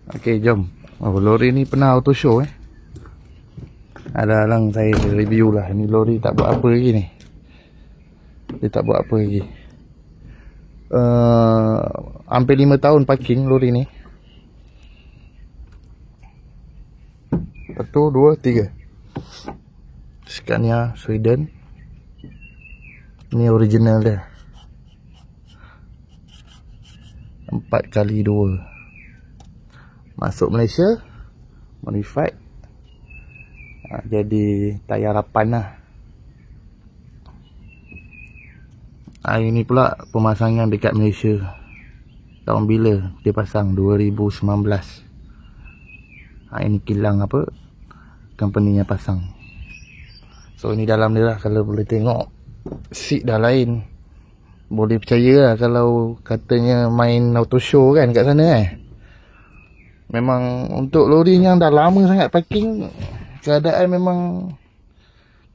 Okey, jom. Oh, lori ni pernah auto show Ada lang saya review lah. Ni lori tak buat apa lagi ni. Dia tak buat apa lagi. Hampir 5 tahun parking lori ni. 1, 2, 3. Scania Sweden. Ni original dia. 4x2. Masuk Malaysia, modified. Jadi tayar 8 lah. Ini pula pemasangan dekat Malaysia. Tahun bila dia pasang? 2019. Ini kilang apa company yang pasang. So ini dalam dia lah. Kalau boleh tengok, seat dah lain. Boleh percaya lah kalau katanya main auto show kan kat sana Memang untuk lori yang dah lama sangat parking, keadaan memang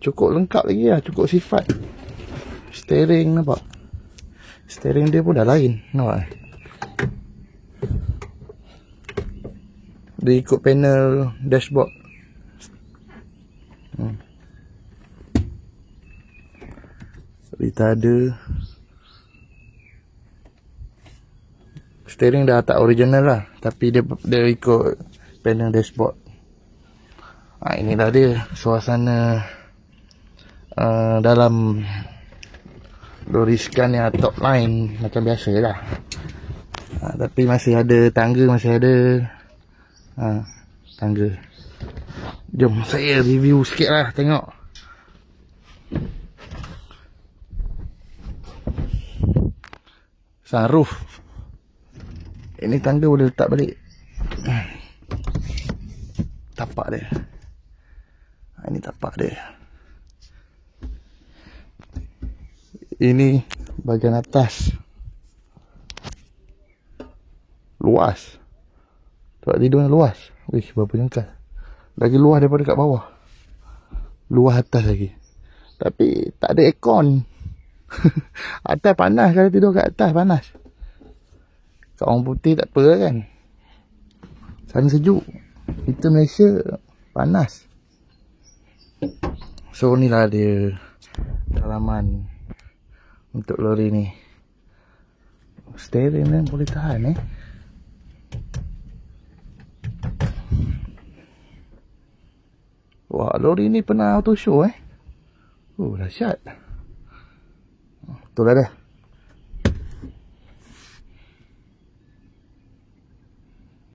cukup lengkap lagi lah, cukup sifat. Steering nampak. Steering dia pun dah lain, nampak. Dia ikut panel dashboard. Retarder. Steering dah tak original lah, tapi dia ikut panel dashboard. Inilah dia suasana dalam lori Scania top line macam biasa lah. Tapi masih ada tangga, masih ada tangga. Jom saya review sikit lah, tengok. Sunroof. Ini tangga boleh letak balik. Tapak dia. Ini tapak dia. Ini bahagian atas. Luas. Tempat tidur luas. Wih, berapa jengkal. Lagi luas daripada kat bawah. Luas atas lagi. Tapi tak ada aircon. Atas panas, kalau tidur kat atas panas. Kat orang putih tak apa kan. Sana sejuk. Kita Malaysia panas. So inilah dia dalaman untuk lori ni. Steering ni boleh tahan Wah, lori ni pernah auto show dahsyat. Itulah dia.